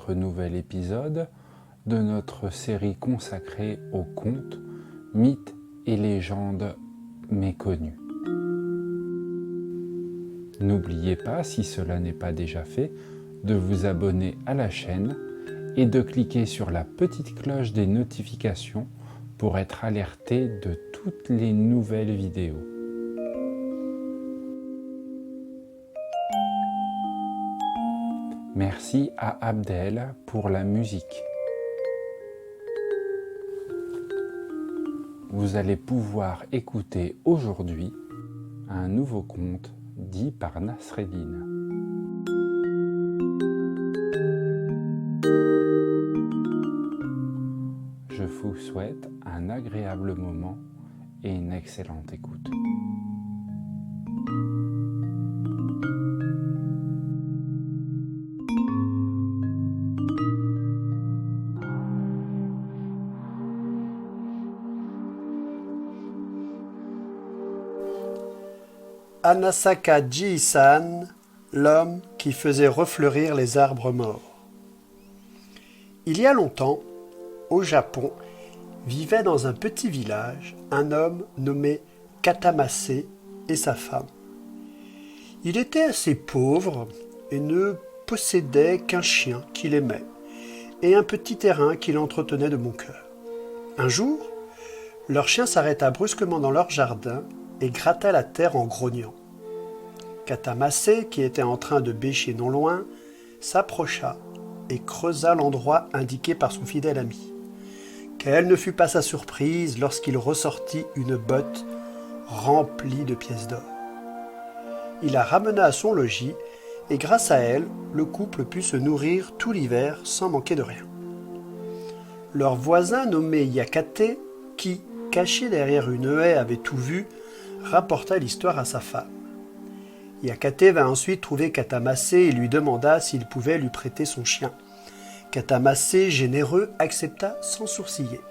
notre nouvel épisode de notre série consacrée aux contes, mythes et légendes méconnues. N'oubliez pas, si cela n'est pas déjà fait, de vous abonner à la chaîne et de cliquer sur la petite cloche des notifications pour être alerté de toutes les nouvelles vidéos. Merci à Abdel pour la musique. Vous allez pouvoir écouter aujourd'hui un nouveau conte dit par Nasreddine. Je vous souhaite un agréable moment et une excellente écoute. Anasaka Ji-san, l'homme qui faisait refleurir les arbres morts. Il y a longtemps, au Japon, vivait dans un petit village un homme nommé Katamase et sa femme. Il était assez pauvre et ne possédait qu'un chien qu'il aimait et un petit terrain qu'il entretenait de bon cœur. Un jour, leur chien s'arrêta brusquement dans leur jardin et gratta la terre en grognant. Katamase, qui était en train de bêcher non loin, s'approcha et creusa l'endroit indiqué par son fidèle ami. Quelle ne fut pas sa surprise lorsqu'il ressortit une botte remplie de pièces d'or. Il la ramena à son logis et grâce à elle, le couple put se nourrir tout l'hiver sans manquer de rien. Leur voisin nommé Yakate, qui, caché derrière une haie, avait tout vu, rapporta l'histoire à sa femme. Yakate vint ensuite trouver Katamase et lui demanda s'il pouvait lui prêter son chien. Katamase, généreux, accepta sans sourciller.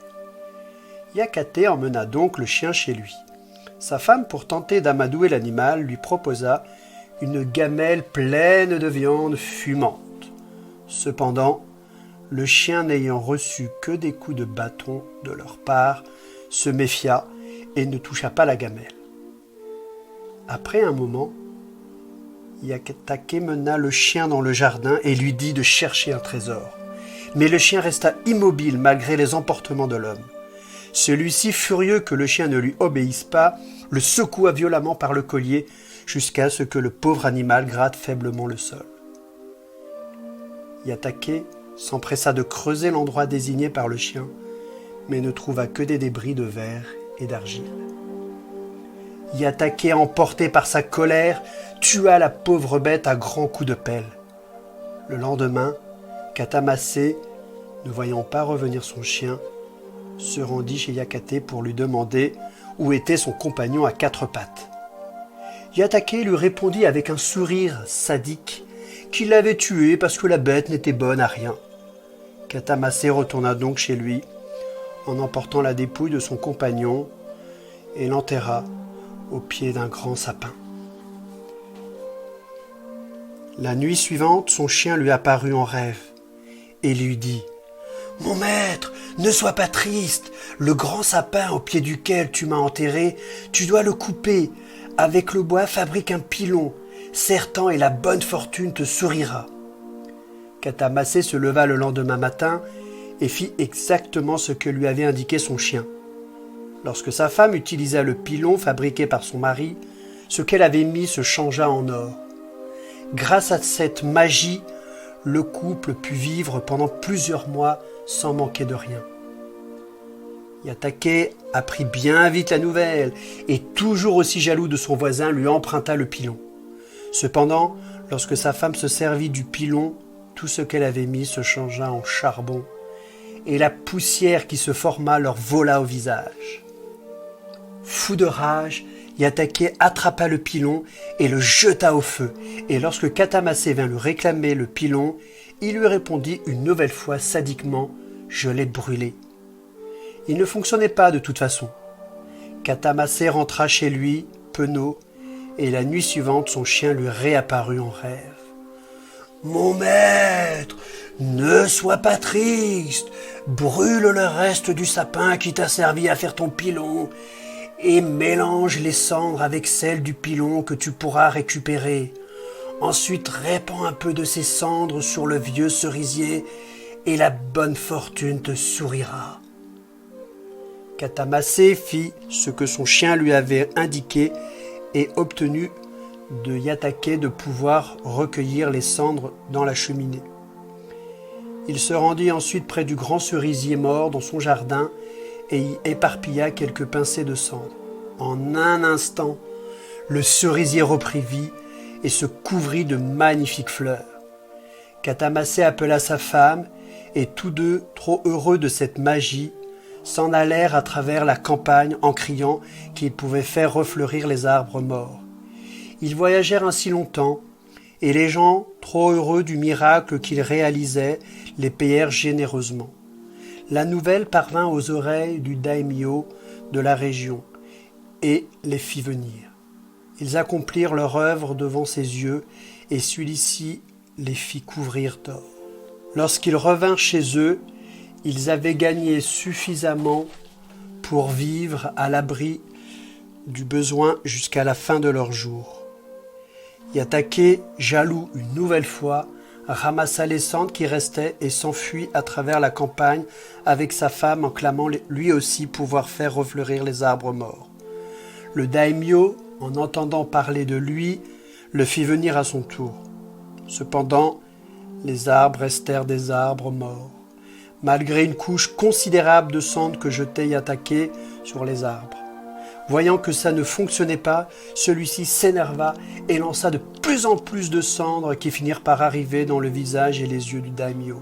Yakate emmena donc le chien chez lui. Sa femme, pour tenter d'amadouer l'animal, lui proposa une gamelle pleine de viande fumante. Cependant, le chien n'ayant reçu que des coups de bâton de leur part, se méfia et ne toucha pas la gamelle. Après un moment, Yakate mena le chien dans le jardin et lui dit de chercher un trésor. Mais le chien resta immobile malgré les emportements de l'homme. Celui-ci, furieux que le chien ne lui obéisse pas, le secoua violemment par le collier jusqu'à ce que le pauvre animal gratte faiblement le sol. Yakate s'empressa de creuser l'endroit désigné par le chien, mais ne trouva que des débris de verre et d'argile. Yakate, emporté par sa colère, tua la pauvre bête à grands coups de pelle. Le lendemain, Katamase, ne voyant pas revenir son chien, se rendit chez Yakate pour lui demander où était son compagnon à quatre pattes. Yakate lui répondit avec un sourire sadique qu'il l'avait tué parce que la bête n'était bonne à rien. Katamase retourna donc chez lui en emportant la dépouille de son compagnon et l'enterra au pied d'un grand sapin. La nuit suivante, son chien lui apparut en rêve et lui dit « Mon maître, ne sois pas triste, le grand sapin au pied duquel tu m'as enterré, tu dois le couper. Avec le bois, fabrique un pilon, certain et la bonne fortune te sourira. » Katamase se leva le lendemain matin et fit exactement ce que lui avait indiqué son chien. Lorsque sa femme utilisa le pilon fabriqué par son mari, ce qu'elle avait mis se changea en or. Grâce à cette magie, le couple put vivre pendant plusieurs mois sans manquer de rien. Yakate apprit bien vite la nouvelle et, toujours aussi jaloux de son voisin, lui emprunta le pilon. Cependant, lorsque sa femme se servit du pilon, tout ce qu'elle avait mis se changea en charbon et la poussière qui se forma leur vola au visage. Fou de rage, Yakate attrapa le pilon et le jeta au feu. Et lorsque Katamase vint lui réclamer le pilon, il lui répondit une nouvelle fois sadiquement « Je l'ai brûlé ». Il ne fonctionnait pas de toute façon. Katamase rentra chez lui, penaud, et la nuit suivante, son chien lui réapparut en rêve. « Mon maître, ne sois pas triste, brûle le reste du sapin qui t'a servi à faire ton pilon et mélange les cendres avec celles du pilon que tu pourras récupérer. Ensuite, répands un peu de ces cendres sur le vieux cerisier et la bonne fortune te sourira. Katamasé fit ce que son chien lui avait indiqué et obtenu de Yatake de pouvoir recueillir les cendres dans la cheminée. Il se rendit ensuite près du grand cerisier mort dans son jardin et y éparpilla quelques pincées de cendres. En un instant, le cerisier reprit vie et se couvrit de magnifiques fleurs. Katamasé appela sa femme et tous deux, trop heureux de cette magie, s'en allèrent à travers la campagne en criant qu'ils pouvaient faire refleurir les arbres morts. Ils voyagèrent ainsi longtemps, et les gens, trop heureux du miracle qu'ils réalisaient, les payèrent généreusement. La nouvelle parvint aux oreilles du daimyo de la région, et les fit venir. Ils accomplirent leur œuvre devant ses yeux, et celui-ci les fit couvrir d'or. Lorsqu'ils revinrent chez eux, ils avaient gagné suffisamment pour vivre à l'abri du besoin jusqu'à la fin de leur jour. Yatake, jaloux une nouvelle fois, ramassa les cendres qui restaient et s'enfuit à travers la campagne avec sa femme en clamant lui aussi pouvoir faire refleurir les arbres morts. Le daimyo, en entendant parler de lui, le fit venir à son tour. Cependant, les arbres restèrent des arbres morts, malgré une couche considérable de cendres que jetait Yatake sur les arbres. Voyant que ça ne fonctionnait pas, celui-ci s'énerva et lança de plus en plus de cendres qui finirent par arriver dans le visage et les yeux du daimyo.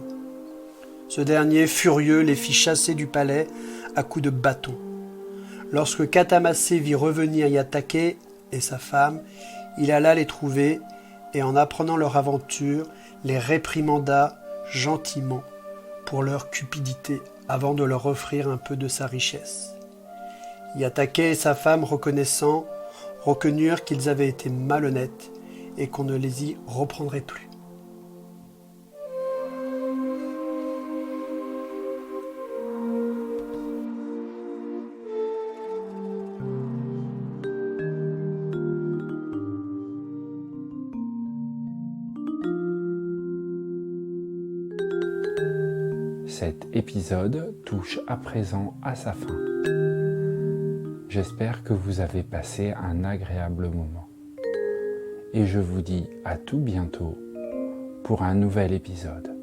Ce dernier, furieux, les fit chasser du palais à coups de bâton. Lorsque Katamasé vit revenir Yatake et sa femme, il alla les trouver et en apprenant leur aventure, les réprimanda gentiment pour leur cupidité avant de leur offrir un peu de sa richesse. Yatake et sa femme reconnaissant, reconnurent qu'ils avaient été malhonnêtes et qu'on ne les y reprendrait plus. Cet épisode touche à présent à sa fin. J'espère que vous avez passé un agréable moment. Et je vous dis à tout bientôt pour un nouvel épisode.